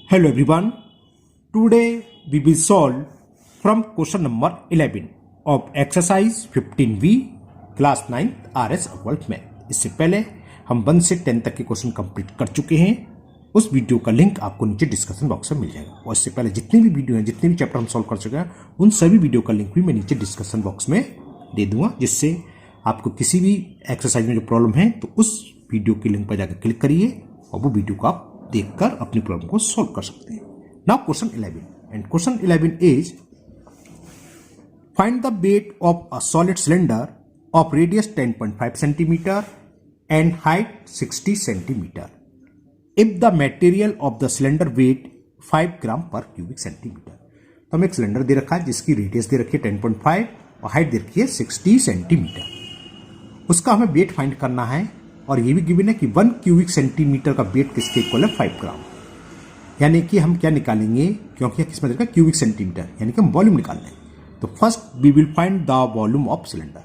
Hello everyone. Today we will solve from question number 11 of exercise 15V class 9 RS World Math. इससे पहले हम 1 से 10 तक के क्वेश्चन कंप्लीट कर चुके हैं। उस वीडियो का लिंक आपको नीचे डिस्कशन बॉक्स में मिल जाएगा। और इससे पहले जितनी भी वीडियो हैं, जितने भी चैप्टर हम सॉल्व कर चुके हैं, उन सभी वीडियो का लिंक भी मैं नीचे डिस्कशन बॉक्स में दे दूंगा, जिससे आपको किसी भी एक्सरसाइज में जो प्रॉब्लम है तो उस वीडियो के लिंक पर जाकर क्लिक करिए और वो वीडियो को आप देखकर अपनी प्रॉब्लम को सॉल्व कर सकते हैं। Now question 11 and question 11 is find the weight of a solid cylinder of radius 10.5 centimetre and height 60 centimetre if the material of the cylinder weight 5 gram per cubic centimetre. तो हमें एक cylinder दे रखा है जिसकी radius दे रखी है 10.5 और height दे रखी है 60 सेंटीमीटर। उसका हमें वेट फाइंड करना है और ये भी गिवन है कि 1 क्यूबिक सेंटीमीटर का वेट किसके इक्वल है 5 ग्राम। यानी कि हम क्या निकालेंगे, क्योंकि किसमें देखा क्यूबिक सेंटीमीटर, यानी कि हम वॉल्यूम निकाल लें। तो first we will find the volume of cylinder.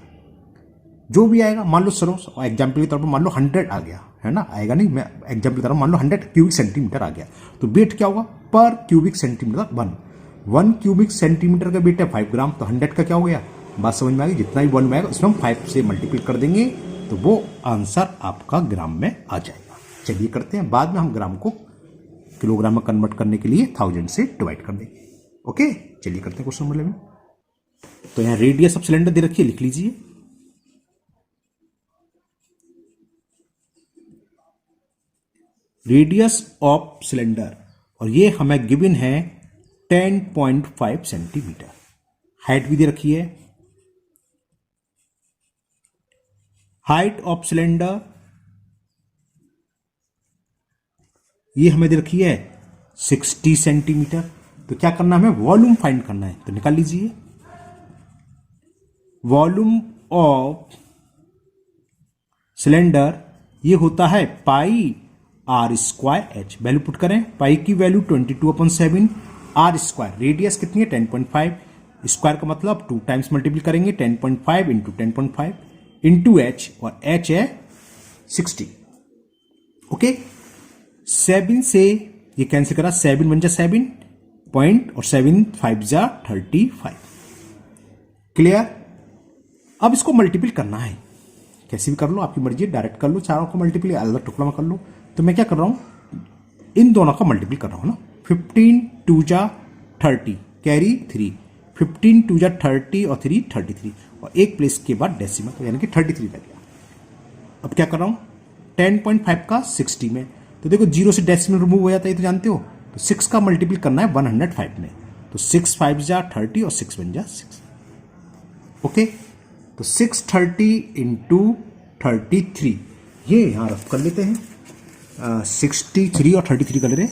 जो भी आएगा, मान लो सरो एग्जाम्पल के तौर पर मान लो 100 आ गया है ना, आएगा नहीं, मैं एग्जाम्पल के तौर पर मान लो 100 क्यूबिक सेंटीमीटर आ गया, तो वेट क्या होगा पर क्यूबिक सेंटीमीटर 1 क्यूबिक सेंटीमीटर का वेट है 5 ग्राम, तो 100 का क्या हो गया, बात समझ में आ गई। जितना भी वॉल्यूम आएगा उसमें हम 5 से मल्टीप्लाई कर देंगे तो वो आंसर आपका ग्राम में आ जाएगा। चलिए करते हैं, बाद में हम ग्राम को किलोग्राम में कन्वर्ट करने के लिए 1000 से डिवाइड कर देंगे। ओके, चलिए करते हैं क्वेश्चन नंबर 11। तो यहां रेडियस ऑफ सिलेंडर दे रखिए, लिख लीजिए। रेडियस ऑफ सिलेंडर और ये हमें गिवन है 10.5 सेंटीमीटर। हाइट भी दे रखी है। हाइट ऑफ सिलेंडर ये हमें दे रखी है 60 सेंटीमीटर। तो क्या करना है, हमें वॉल्यूम फाइंड करना है, तो निकाल लीजिए। वॉल्यूम ऑफ सिलेंडर ये होता है pi r square h. Value put करें, पाई की वैल्यू 22/7, आर स्क्वायर रेडियस कितनी है 10.5, स्क्वायर का मतलब 2 टाइम्स मल्टीप्लाई करेंगे 10.5 इंटू 10.5 इंटू एच, और एच है 60। ओके, 7 से ये कैंसिल करा, 7 बन जा 7 पॉइंट और 7 5 जा 35। क्लियर। अब इसको मल्टीप्लाई करना है, कैसे भी कर लो, आपकी मर्जी है, डायरेक्ट कर लो, चारों को मल्टीप्लाई अलग टुकड़ा में कर लो। तो मैं क्या कर रहा हूं, इन दोनों का मल्टीप्लाई कर रहा हूं ना। 15 2 जा 30 कैरी 3, 15 2 जा 30 और 3 33, और एक प्लेस के बाद डेसिमल, तो यानी कि 33 लग गया। अब क्या कर रहा हूं, 10.5 का 60 में, तो देखो 0 से डेसिमल रिमूव हो जाता है, तो जानते हो। तो 6 का मल्टीप्लाई करना है 105 में, तो 6 5 जा 30 और 6 1 जा 6। ओके, तो 630 इंटू 33 ये यहां रफ कर लेते हैं। 63 और 33 कर ले रहे,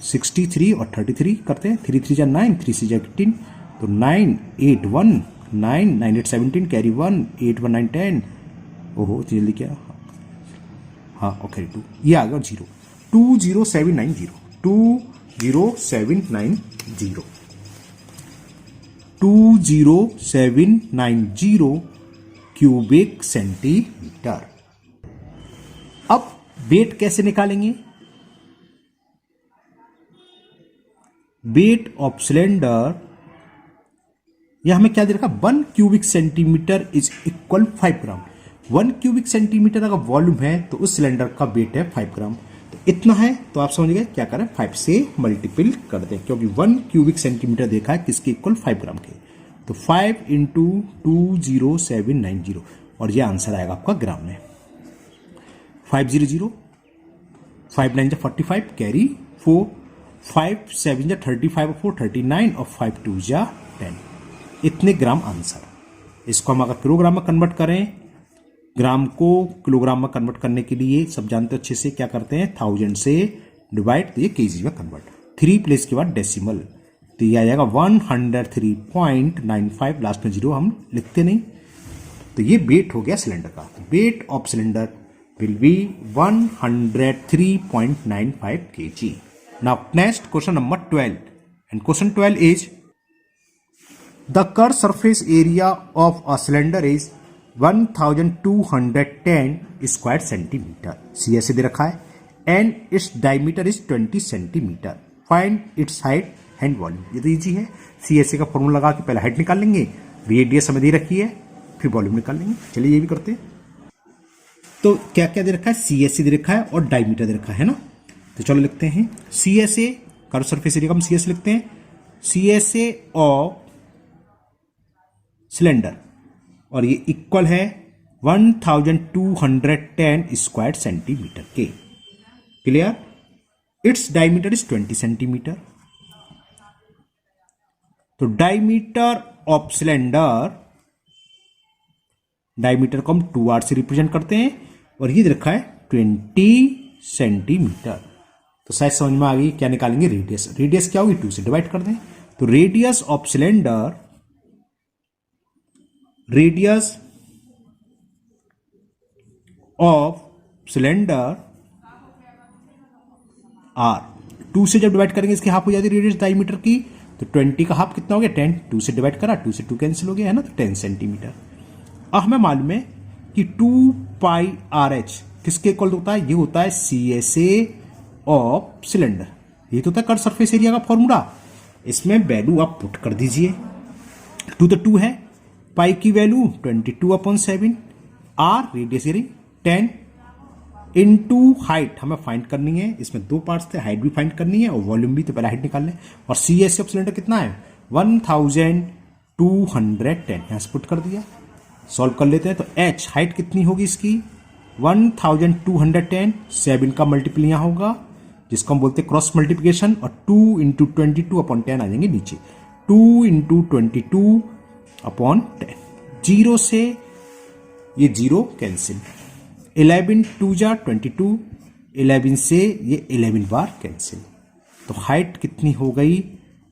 63 और 33 करते हैं। 3 3 जा 9, 3 6 जा 18, तो 9 8 1 9 9 8 17 कैरी 1 8 1 9 10। ओहो जल्दी क्या, हाँ ओके 2, ये आ गया 0, 20790 20790 20790 क्यूबिक सेंटीमीटर। अब वेट कैसे निकालेंगे, वेट ऑफ सिलेंडर यह हमें क्या दे रखा, 1 cubic centimetre is equal 5 gram. 1 cubic centimetre अगर वॉल्यूम है तो उस सिलेंडर का वेट है 5 ग्राम। तो इतना है, तो आप समझ गए, क्या करें 5 से मल्टीपल कर दें, क्योंकि 1 क्यूबिक सेंटीमीटर देखा है किसके इक्वल 5 ग्राम के। तो 5 इंटू 20790, और ये आंसर आएगा आपका ग्राम में। 500 5 9 जा 45 कैरी 4, 5 7 जा 35 और 4 39 और 5 2 जा 10, इतने ग्राम आंसर। इसको हम अगर किलोग्राम में कन्वर्ट करें, ग्राम को किलोग्राम में कन्वर्ट करने के लिए सब जानते हो अच्छे से, क्या करते हैं 1000 से डिवाइड, तो ये केजी में कन्वर्ट, 3 प्लेस के बाद डेसिमल, तो ये आ जाएगा 103.95, लास्ट में 0 हम लिखते नहीं। तो ये वेट हो गया सिलेंडर का। Weight of cylinder will be 103.95 kg. Now next question number 12, and question 12 is the curved surface area of a cylinder is 1210 square centimetre. सी ऐसे दे रखा है, and its diameter is 20 centimetre. Find its height and volume. ये तो easy है, C S ए का formula लगा के पहले हाइट निकाल लेंगे, रेडियस हमें दे रखी है, फिर वॉल्यूम निकाल लेंगे। चलिए ये भी करते हैं। तो क्या क्या दे रखा है, सी एस ए दे रखा है और डायमीटर दे रखा है ना। तो चलो लिखते हैं C S A, curve surface area का हम सी एस लिखते हैं, C S A of cylinder, और ये इक्वल है 1210 स्क्वायर सेंटीमीटर के। Clear? It's diameter is 20 centimetre. तो डायमीटर ऑफ सिलेंडर, डायमीटर को हम 2r से रिप्रेजेंट करते हैं और ये रखा है 20 सेंटीमीटर। तो शायद समझ में आ गई क्या निकालेंगे, रेडियस। रेडियस क्या होगी, 2 से डिवाइड कर दें। तो radius of cylinder, radius of cylinder r, 2 से जब डिवाइड करेंगे इसकी हाफ हो जाती है रेडियस डायमीटर की। तो 20 का हाफ कितना हो गया, 10। 2 से डिवाइड करा, 2 से 2 कैंसिल हो गया है ना, तो 10 सेंटीमीटर। अब हमें मालूम है कि 2 पाई आर एच किसके इक्वल होता है, ये होता है C S A of cylinder. ये तो होता है कर्व सरफेस एरिया का फॉर्मूला। इसमें वैल्यू आप पुट कर दीजिए। 2 तो 2 है, पाई की value 22/7, r radius 10 into height हमें फाइंड करनी है। इसमें 2 पार्ट्स थे, हाइट भी फाइंड करनी है और वॉल्यूम भी, तो पहले हाइट निकाल लें। और सी एस ऑफ सिलेंडर कितना है, 1210, यहां से पुट कर दिया। सॉल्व कर लेते हैं। तो एच हाइट कितनी होगी इसकी, 1210, 7 का मल्टीपल यहां होगा जिसको हम बोलते हैं क्रॉस मल्टीप्लिकेशन, और 2 इंटू 22/10 आ जाएंगे नीचे, 2 इंटू 22/10। 0 से ये 0 कैंसिल, 11 2 जा 22, 11 से ये 11 बार कैंसिल। तो हाइट कितनी हो गई,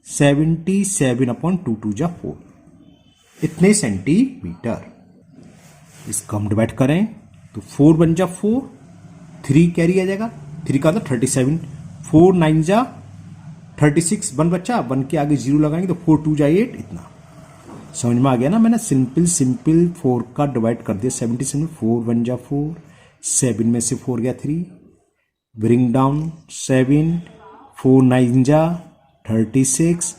77/2, 2 जा 4, इतने सेंटीमीटर। इसको हम डिवाइड करें तो 4 बन जा 4, 3 कैरी आ जाएगा, 3 का था 37, 4 9 जा 36, 1 बच्चा, 1 के आगे 0 लगाएंगे तो 4 2 जा 8, इतना। समझ में आ गया ना, मैंने सिंपल 4 का डिवाइड कर दिया, 77, 4 1 जा 4, 7 में से 4 गया 3, ब्रिंग डाउन 7, 4 9 जा 36,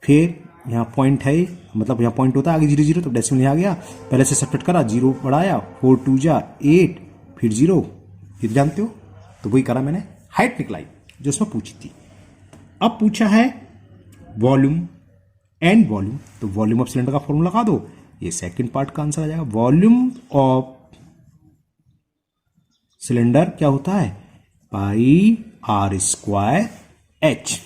फिर यहाँ पॉइंट है, मतलब यहाँ पॉइंट होता है आगे 0 0, तो डेसिमल यहाँ आ गया, पहले से सब्ट्रैक्ट करा, 0 बढ़ाया, 4 2 जा 8, फिर 0, ये जानते हो। तो वही करा मैंने, हाइट निकलाई जो उसमें पूछी थी। अब पूछा है वॉल्यूम एंड वॉल्यूम, तो वॉल्यूम ऑफ सिलेंडर का फॉर्मूला लगा दो, ये सेकंड पार्ट का आंसर आ जाएगा। वॉल्यूम ऑफ सिलेंडर क्या होता है, पाई आर स्क्वायर एच,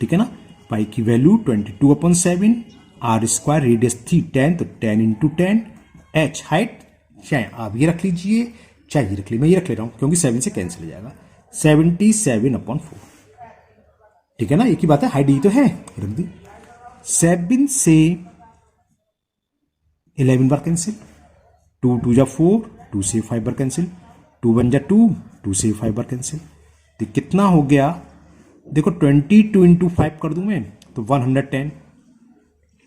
ठीक है ना। पाई की वैल्यू 22/7, आर स्क्वायर रेडियस थी 10, तो 10 इंटू 10, एच हाइट, चाहे आप ये रख लीजिए चाहे ये रख लीजिए, मैं ये रख ले रहा हूं क्योंकि 7 से कैंसिल हो जाएगा, 77/4, ठीक है ना। एक ही बात है, हाइट ये तो है, रख दी। 7 से 11 बार कैंसिल, 2 2 जा 4, 2 से 5 बार कैंसिल, 2 1 जा 2, 2 से 5 बार कैंसिल। तो कितना हो गया, देखो 22 इंटू 5 कर दूं मैं तो 110,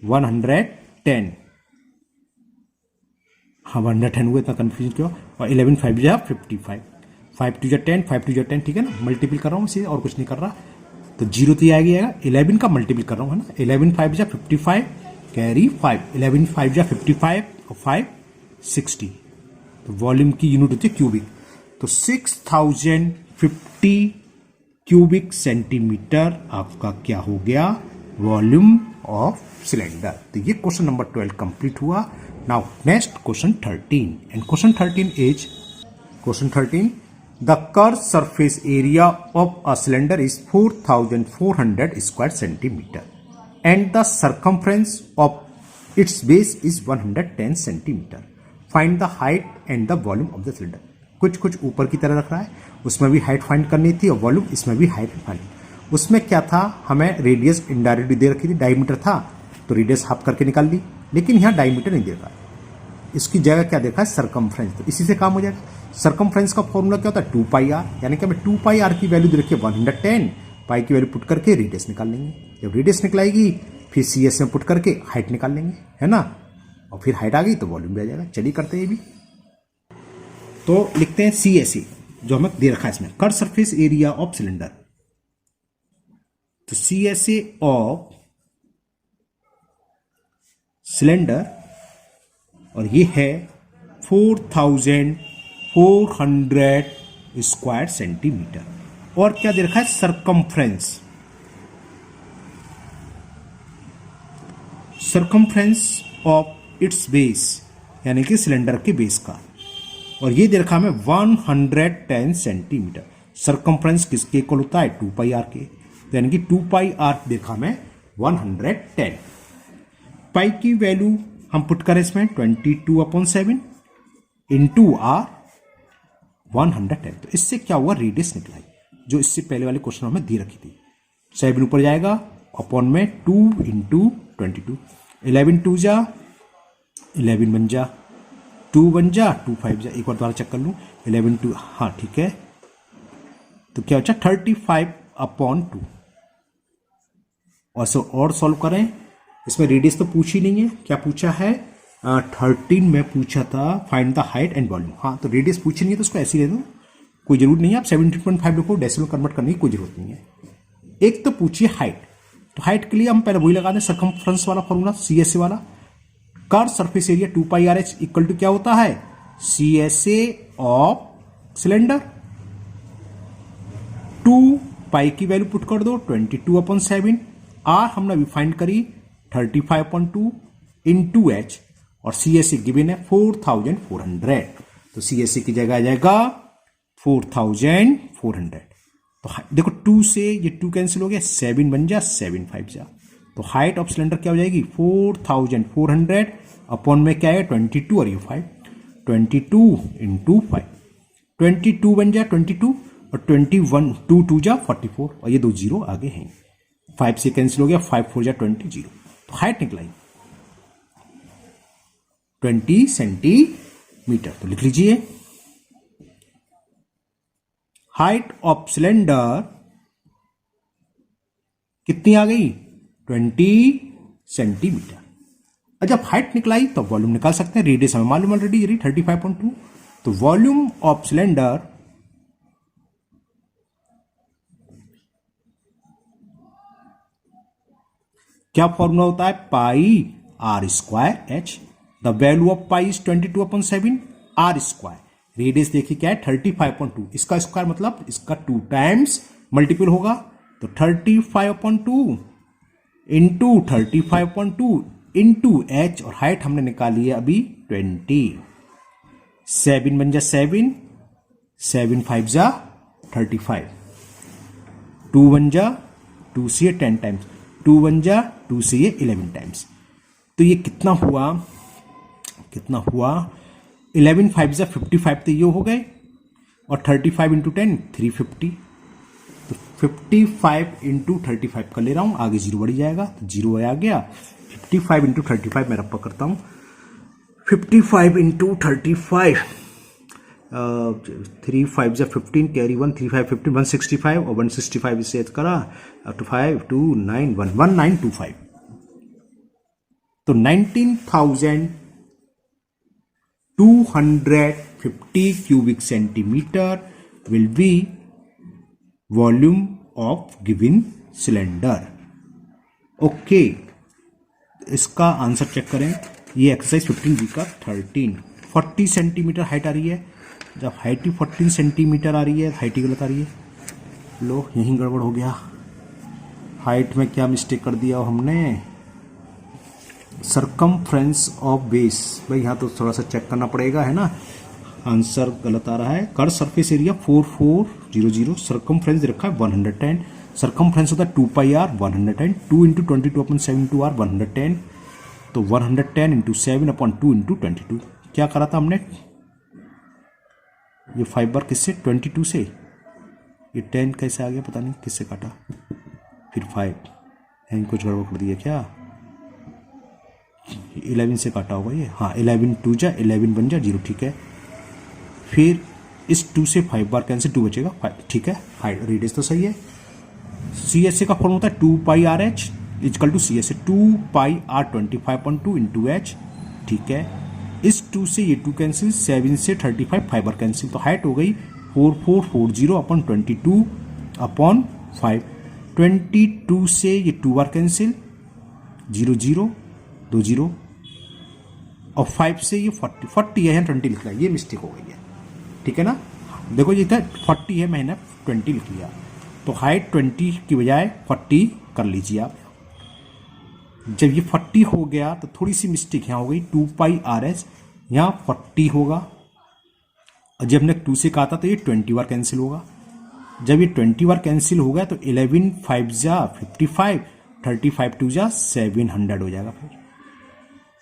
110, हाँ 110 हुआ, इतना कंफ्यूजन क्यों। और 11 5 जा 55, 5 2 जा 10, 5 2 जा 10, ठीक है ना। मल्टीपल कर रहा हूँ इसे और कुछ नहीं कर रहा, तो 0 तो ये आएगा, 11 का मल्टीपल कर रहा हूँ है ना, 11 5 जा 55, कैरी 5, 11 5 जा 55 और 5 60। तो वॉल्यूम की यूनिट होती है क्यूबिक, तो 6050 क्यूबिक सेंटीमीटर आपका क्या हो गया, वॉल्यूम ऑफ सिलेंडर। तो ये क्वेश्चन नंबर 12 कंप्लीट हुआ। Now next question 13, and question 13 is, question 13, the curve surface area of a cylinder is 4400 square centimetre and the circumference of its base is 110 centimetre. Find the height and the volume of the cylinder. कुछ कुछ ऊपर की तरह रख रहा है, उसमें भी हाइट फाइंड करनी थी और वॉल्यूम, इसमें भी हाइट फाइंड। उसमें क्या था, हमें रेडियस इनडायरेक्टली दे रखी थी, डायमीटर था तो रेडियस हाफ करके निकाल ली, लेकिन यहाँ डायमीटर नहीं दे रहा है, इसकी जगह क्या देखा है, सर्कमफ्रेंस। तो इसी से काम हो जाएगा। सर्कमफ्रेंस का फॉर्मूला क्या होता है, 2 पाई आर, यानी कि हमें 2 पाई आर की वैल्यू दे रखी है 110, पाई की वैल्यू पुट करके रेडियस निकाल लेंगे। जब रेडियस निकलाएगी फिर सी एस में पुट करके हाइट निकाल लेंगे, है ना, और फिर हाइट आ गई तो वॉल्यूम भी आ जाएगा। चलिए करते हैं ये भी। तो लिखते हैं सी एस ए जो हमें दे रखा है इसमें, curve surface area of cylinder. तो CSA ऑफ सिलेंडर और ये है 4400 स्क्वायर सेंटीमीटर। और क्या दे रखा है, सरकमफ्रेंस ऑफ इट्स बेस, यानी कि सिलेंडर के बेस का। और ये दे रखा हमें 110 सेंटीमीटर। सरकमफ्रेंस किसके इक्वल होता है, 2 पाई आर के, तो यानी कि 2 पाई आर देखा हमें 110। पाई की वैल्यू हम पुट करें इसमें 22/7 इंटू आर 110। तो इससे क्या हुआ, रेडियस निकला जो इससे पहले वाले क्वेश्चन में दी रखी थी। 7 ऊपर जाएगा, अपॉन में 2 इंटू 22, 11 2 जा 11 बन जा, 2 बन जा 2 5 जा। एक बार दोबारा चेक कर लूँ, 11 2, हाँ ठीक है। तो क्या बचा 35/2। और सॉल्व करें, इसमें रेडियस तो पूछी नहीं है, क्या पूछा है 13 में पूछा था find the height and volume. हाँ तो रेडियस पूछी नहीं है तो उसको ऐसे ही दे दो, कोई जरूरत नहीं है आप 17.5 लिखो, डेसिमल कन्वर्ट करने की कोई जरूरत नहीं है। एक तो पूछिए हाइट, तो हाइट के लिए हम पहले वही लगा दें सरकमफ्रेंस वाला फॉर्मूला, CSA वाला। Curve surface area 2 pi r h equal to क्या होता है, CSA ऑफ सिलेंडर। 2 पाई की वैल्यू पुट कर दो 22/7, आर हमने अभी फाइंड करी 35/2 इंटू एच, और CSA गिवन है 4400, तो CSA की जगह आ जाएगा 4400। तो देखो 2 से ये 2 कैंसिल हो गया, 7 बन जा 7 5 जा। तो हाइट ऑफ सिलेंडर क्या हो जाएगी 4400 अपॉन में क्या है 22 और ये 5, 22 इंटू 5, 22 बन जा 22 और 21 2 2 जा 44 और ये 2 जीरो आगे हैं, 5 से कैंसिल हो गया, 5 4 जा 20 जीरो। तो हाइट निकलाई 20 सेंटीमीटर। तो लिख लीजिए हाइट ऑफ सिलेंडर कितनी आ गई 20 सेंटीमीटर। और जब हाइट निकलाई तो वॉल्यूम निकाल सकते हैं, रेडियस हमें मालूम ऑलरेडी 35.2। तो वॉल्यूम ऑफ सिलेंडर क्या फॉर्मूला होता है, pi r square h. The value of pi is 22/7 r square. Radius देखिए क्या है 35.2, इसका स्क्वायर मतलब इसका 2 टाइम्स मल्टीपल होगा, तो 35/2 इंटू 35.2 इंटू एच, और हाइट हमने निकाली है अभी 20, 7 बन जा 7, 7 5 जा 35, 2 बन जा 2 से 10 टाइम्स, 2 बन जा 2 से 11 टाइम्स। तो ये कितना हुआ 11 5 जा 55, तो ये हो गए, और 35 इंटू 10 350, तो 55 इंटू 35 कर ले रहा हूं, आगे जीरो बढ़ जाएगा, तो जीरो आ गया। 55 इंटू 35 मैं रप्पा करता हूं, 55 इंटू 35, 3 5 जा 15 कैरी 1 3 5 15 165, और 165 इसे ऐड करा तो 5 2 9 1 1925। तो 19,250 cubic centimeter will be volume of given cylinder। Okay, इसका आंसर चेक करें, ये एक्सरसाइज 15B का 40 सेंटीमीटर हाइट आ रही है। जब हाइट ही 14 सेंटीमीटर आ रही है, हाइट ही गलत आ रही है। लो यहीं गड़बड़ हो गया, हाइट में क्या मिस्टेक कर दिया हमने, सरकमफ्रेंस ऑफ बेस। भाई यहाँ तो थोड़ा सा चेक करना पड़ेगा, है ना, आंसर गलत आ रहा है। कर सरफेस एरिया 4400, सरकमफ्रेंस रखा है 110, सरकमफ्रेंस होता है 2 pi are 110, 2 into 22/7 to are 110, तो 110 इंटू 7/2 इंटू 22। क्या करा था हमने, ये 5 बार किससे 22 से, ये 10 कैसे आ गया पता नहीं, किससे काटा, फिर 5 है, कुछ गड़बड़ कर दिया क्या, 11 से काटा होगा ये, हाँ 11 2 जा 11 बन जा 0, ठीक है। फिर इस 2 से 5 बार कैंसिल, 2 बचेगा 5, ठीक है। हाइट रेडियस तो सही है। CSA का फॉर्म होता है 2 pi r h equal to CSA 2 pi r 25.2 into h, ठीक है। इस 2 से ये 2 कैंसिल, 7 से 35 5 बार कैंसिल, तो हाइट हो गई 4440/22/5। 22 से ये 2 बार कैंसिल, 0 0 2 0, और 5 से ये 40 है, 20 लिख रहा है, ये मिस्टेक हो गई है, ठीक है ना। देखो ये था 40 है, मैंने 20 लिख लिया, तो हाइट 20 की बजाय 40 कर लीजिए आप। जब ये 40 हो गया तो थोड़ी सी मिस्टेक यहाँ हो गई, 2 पाई आर एच, यहाँ 40 होगा, और जब हमने 2 से कहा था तो ये 20 बार कैंसिल होगा। जब ये 20 बार कैंसिल हो गया तो 11 5 जा 55, 35 2 जा 700 हो जाएगा फिर।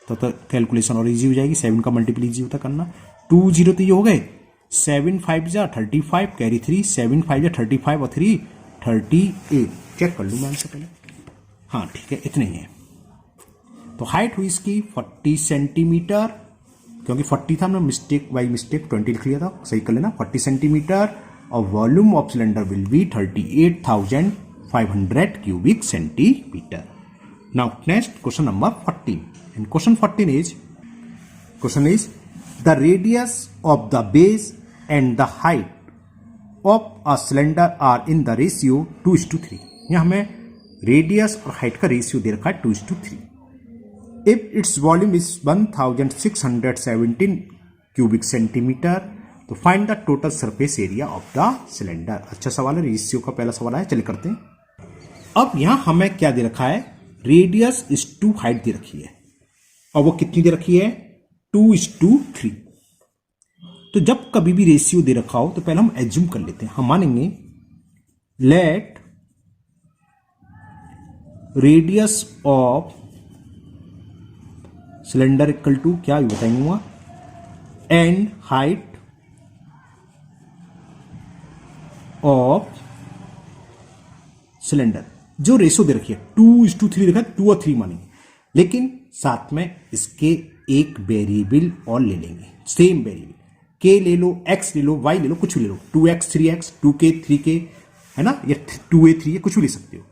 तो कैलकुलेशन और इजी हो जाएगी, 7 का मल्टीपल इजी होता करना। 2 0 तो ये हो गए, 7 5 जा 35, कैरी 3, 7 5 जा 35 और 3 38। चेक कर लूँ मैं आंसर पहले, हाँ ठीक है, इतने ही है। तो हाइट हुई इसकी 40 सेंटीमीटर, क्योंकि 40 था, हमने मिस्टेक बाई मिस्टेक 20 लिख लिया था, सही कर लेना, 40 सेंटीमीटर, और volume of cylinder will be 38,500 cubic centimetre. Now next question number 14, and question 14 is, question is the radius of the base and the height of a cylinder are in the ratio 2:3। यहाँ हमें radius और height का ratio दे रखा है 2:3। If its volume is 1617 cubic centimetre, तो find the total surface area of the cylinder. अच्छा सवाल है, रेशियो का पहला सवाल है, चलिए करते हैं। अब यहां हमें क्या दे रखा है, रेडियस इज टू हाइट दे रखी है, और वो कितनी दे रखी है, 2:3। तो जब कभी भी रेशियो दे रखा हो तो पहले हम एज्यूम कर लेते हैं, हम मानेंगे let radius of cylinder equal to क्या बताएंगे, एंड हाइट ऑफ सिलेंडर। जो रेशो दे रखी है 2:3 देखा, 2 और 3 मानेंगे, लेकिन साथ में इसके एक वेरिएबल और ले लेंगे, सेम वेरिएबल, के ले लो, एक्स ले लो, वाई ले लो, कुछ भी ले लो, 2x 3x 2k 3k है ना, या 2a 3a, कुछ भी ले सकते हो।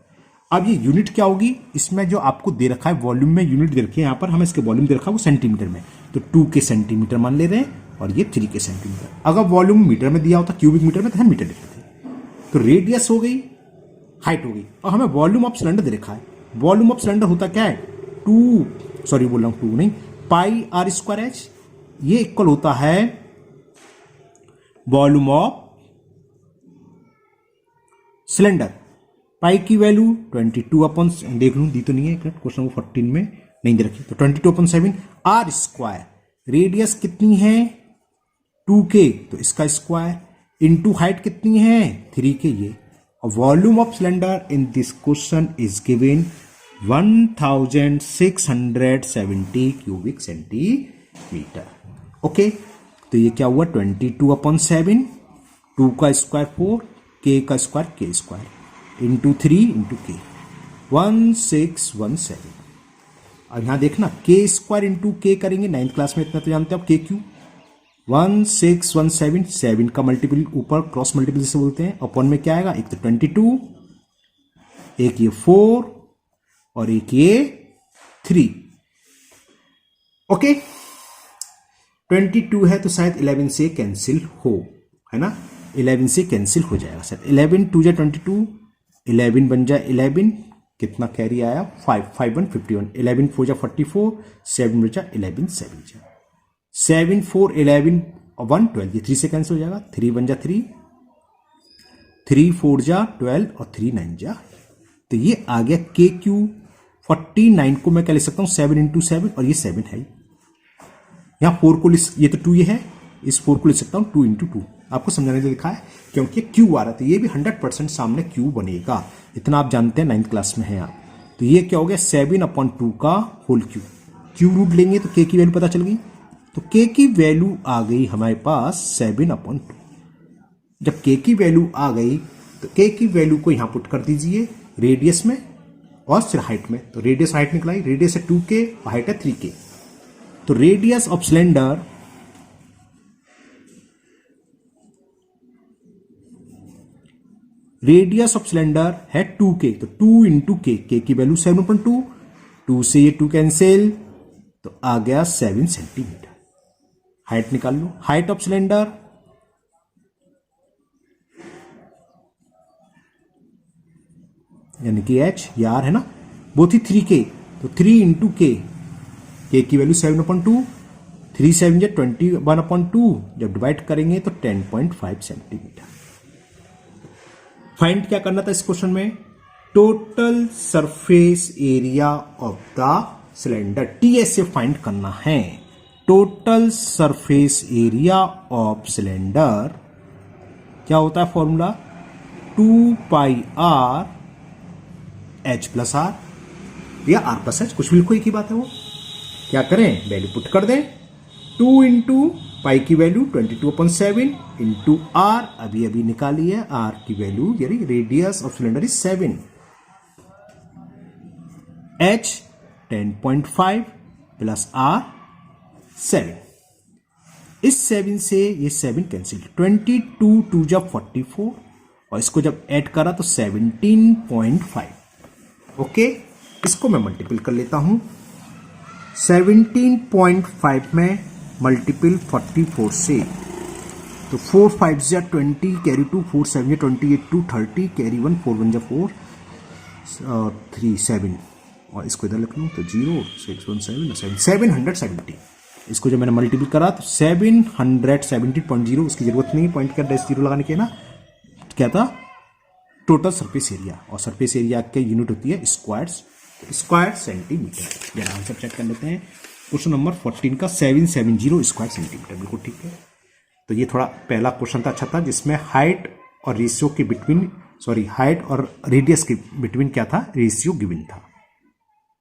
अब ये यूनिट क्या होगी, इसमें जो आपको दे रखा है वॉल्यूम में यूनिट दे रखी है, यहां पर हमें इसके वॉल्यूम दे रखा है वो सेंटीमीटर में, तो 2 के सेंटीमीटर मान ले रहे हैं, और ये 3 के सेंटीमीटर। अगर वॉल्यूम मीटर में दिया होता, क्यूबिक मीटर में, तो हम मीटर लिखते थे। तो रेडियस हो गई, हाइट हो गई, और हमें वॉल्यूम ऑफ सिलेंडर दे रखा है। वॉल्यूम ऑफ सिलेंडर होता क्या है, 2 नहीं, पाई आर स्क्वायर एच, ये इक्वल होता है वॉल्यूम ऑफ सिलेंडर। पाई की वैल्यू 22 अपन, देख लूं दी तो नहीं है, क्वेश्चन नंबर 14 में नहीं दे रखी, तो 22/7 आर स्क्वायर। रेडियस कितनी है 2k, तो इसका स्क्वायर, इनटू हाइट कितनी है 3k ये, और volume of cylinder in this question is given 1670 cubic centimetre. Okay, तो ये क्या हुआ 22/7, 2 का स्क्वायर 4, k का square k square, into 3 into k, 1617। अब यहां देखना k स्क्वायर इंटू k करेंगे, 9th क्लास में इतना तो जानते हो आप, k क्यू 1617, 7 का मल्टीपल ऊपर क्रॉस मल्टीपल से बोलते हैं, अपॉन में क्या आएगा, एक तो 22, एक ये 4 और एक ये 3। ओके, 22 है तो शायद 11 से कैंसिल हो, है ना, 11 से कैंसिल हो जाएगा सर। 11 2 जा 22, 11 बन जाए 11, कितना कैरी आया 5, 5 1 51, 11 4 जा 44, 7 बन जा 11 7 जा 7 4 11 और 1 12, ये 3 से कैंसिल हो जाएगा, 3 बन जा 3, 3 4 जा 12 और 3 9 जा, तो ये आ गया के क्यू 49 को मैं क्या लिख सकता हूं 7 इंटू 7, और ये 7 है, यहां 4 को ये तो 2 ये है, इस 4 को लिख सकता हूं 2 इंटू 2, आपको समझाने के लिए लिखा है क्योंकि क्यू आ रहा था, ये भी 100% सामने क्यू बनेगा, इतना आप जानते हैं 9th क्लास में है आप। तो ये क्या हो गया 7/2 का होल क्यू, क्यू रूट लेंगे तो के की वैल्यू पता चल गई, तो के की वैल्यू आ गई हमारे पास 7/2। जब के की वैल्यू आ गई तो के की वैल्यू को यहां पुट कर दीजिए रेडियस में और फिर हाइट में, तो रेडियस हाइट निकलाई, रेडियस है 2k और हाइट है 3k, तो रेडियस ऑफ सिलेंडर है 2k, तो 2 इंटू k, के की वैल्यू 7/2, 2 से ये 2 कैंसिल, तो आ गया 7 सेंटीमीटर। हाइट निकाल लो, हाइट ऑफ सिलेंडर यानी कि एच, ये आर है ना, बोथ ही 3k, तो 3 इंटू के की वैल्यू 7/2, 3 7 या 21/2, जब डिवाइड करेंगे तो 10.5 सेंटीमीटर। फाइंड क्या करना था इस क्वेश्चन में, total surface area of the cylinder, TSA find करना है। Total surface area of cylinder क्या होता है formula, 2πr h plus r या r प्लस एच, कुछ भी लिखो, एक ही बात है वो। क्या करें, वैल्यू पुट कर दें, 2 इंटू पाई की वैल्यू 22/7 इंटू आर, अभी अभी निकाली है, आर की वैल्यू यानी radius of cylinder is 7, h 10.5 plus r 7, इस 7 से ये 7 कैंसिल, 22 2 जब 44 और इसको जब ऐड करा तो 17.5। ओके, इसको मैं मल्टीपल कर लेता हूं, 17.5 में मल्टीपल 44 से, तो 4 5 जा 20, कैरी 2, 4 7 जा 28, 2 30, कैरी 1, 4 1 जा 4, 3 7, और इसको इधर लिख लूँ तो 0 6 1 7 770। इसको जब मैंने मल्टीपल करा तो 770.0, उसकी जरूरत नहीं पॉइंट का डैश 0 लगाने के ना, क्या था, टोटल सरफेस एरिया, और सरफेस एरिया की यूनिट होती है स्क्वायर सेंटीमीटर। जरा आंसर चेक कर लेते हैं, क्वेश्चन नंबर 14 का 770 स्क्वायर सेंटीमीटर, बिल्कुल ठीक है। तो ये थोड़ा पहला क्वेश्चन था, अच्छा था, जिसमें हाइट और रेशियो के बिटवीन, हाइट और रेडियस के बिटवीन क्या था, रेशियो गिवन था।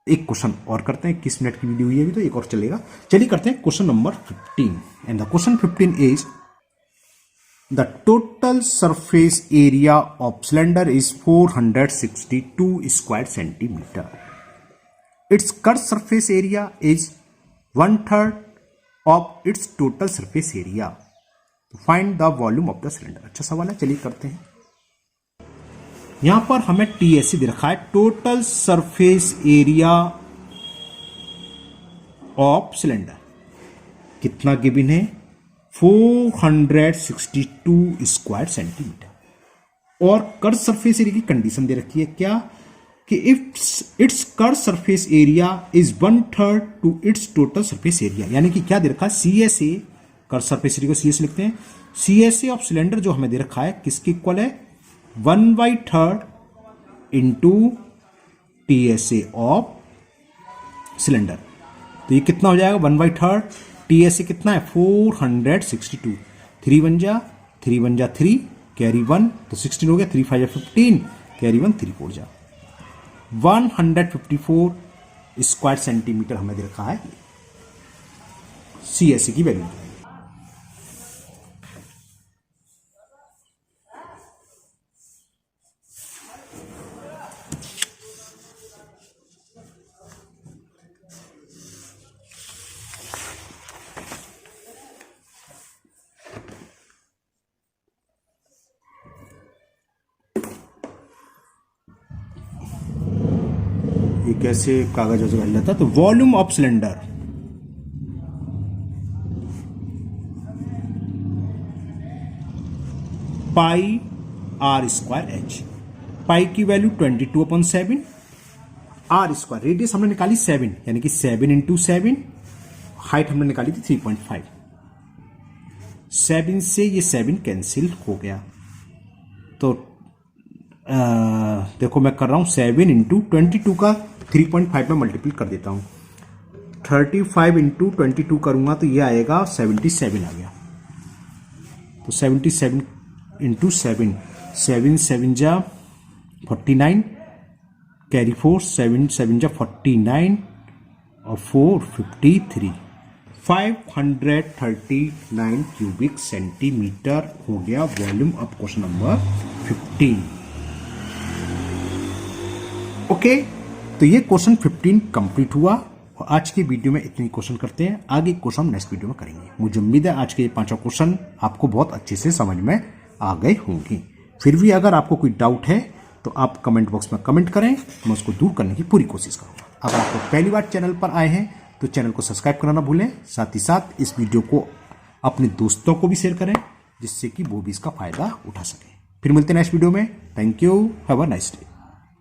एक क्वेश्चन और करते हैं, 21 मिनट की वीडियो हुई है अभी, तो एक और चलेगा। चलिए करते हैं question number 15, and the question 15 is the total surface area of cylinder is 462 square centimetre, it's curve surface area is 1/3 of its total surface area, find the volume of the cylinder. अच्छा सवाल है, चलिए करते हैं। यहां पर हमें TSC दे रखा है, total surface area of cylinder, कितना गिवन है, 462 स्क्वायर सेंटीमीटर, और कर्व सरफेस एरिया की कंडीशन दे रखी है क्या, कि if it's curve surface area is 1/3 to its total surface area, यानी कि क्या दे रखा है, सीएसए, कर्व सरफेस एरिया को सीएसए लिखते हैं, सीएसए ऑफ सिलेंडर जो हमें दे रखा है किसके इक्वल है, 1/3 इंटू टीएसए ऑफ सिलेंडर, तो ये कितना हो जाएगा, 1/3, टीएसए कितना है 462, 3 1 जा 3, कैरी 1, तो 16 हो गया, 3 5 15, कैरी 1 3 4 जा, 154 स्क्वायर सेंटीमीटर हमें दे रखा है सीएसए की वैल्यू। ये कैसे कागज वगैरह मिल जाता है, तो volume of cylinder, pi r square h, pi की वैल्यू 22/7, आर स्क्वायर, रेडियस हमने निकाली 7, यानी कि 7 इंटू 7, हाइट हमने निकाली थी 3.5, 7 से ये 7 कैंसिल हो गया, तो देखो मैं कर रहा हूं 7 इंटू 22 का 3.5 में मल्टीपल कर देता हूं, 35 इंटू 22 करूंगा तो ये आएगा 77 आ गया, तो 77 इंटू 7, 7 7 जा 49, कैरी 4, 7 7 जा 49 और 4 53, 539 क्यूबिक सेंटीमीटर हो गया volume of question number 15। Okay, तो ये क्वेश्चन 15 कंप्लीट हुआ, और आज की वीडियो में इतनी क्वेश्चन करते हैं, आगे क्वेश्चन नेक्स्ट वीडियो में करेंगे। मुझे उम्मीद है आज के ये 5 क्वेश्चन आपको बहुत अच्छे से समझ में आ गए होंगे। फिर भी अगर आपको कोई डाउट है तो आप कमेंट बॉक्स में कमेंट करें, मैं उसको दूर करने की पूरी कोशिश करूंगा। अगर आप पहली बार चैनल पर आए हैं तो चैनल को सब्सक्राइब करना ना भूलें, साथ ही साथ इस वीडियो को अपने दोस्तों को भी शेयर करें, जिससे कि वो भी इसका फायदा उठा सके। फिर मिलते हैं नेक्स्ट वीडियो में। Thank you, have a nice day.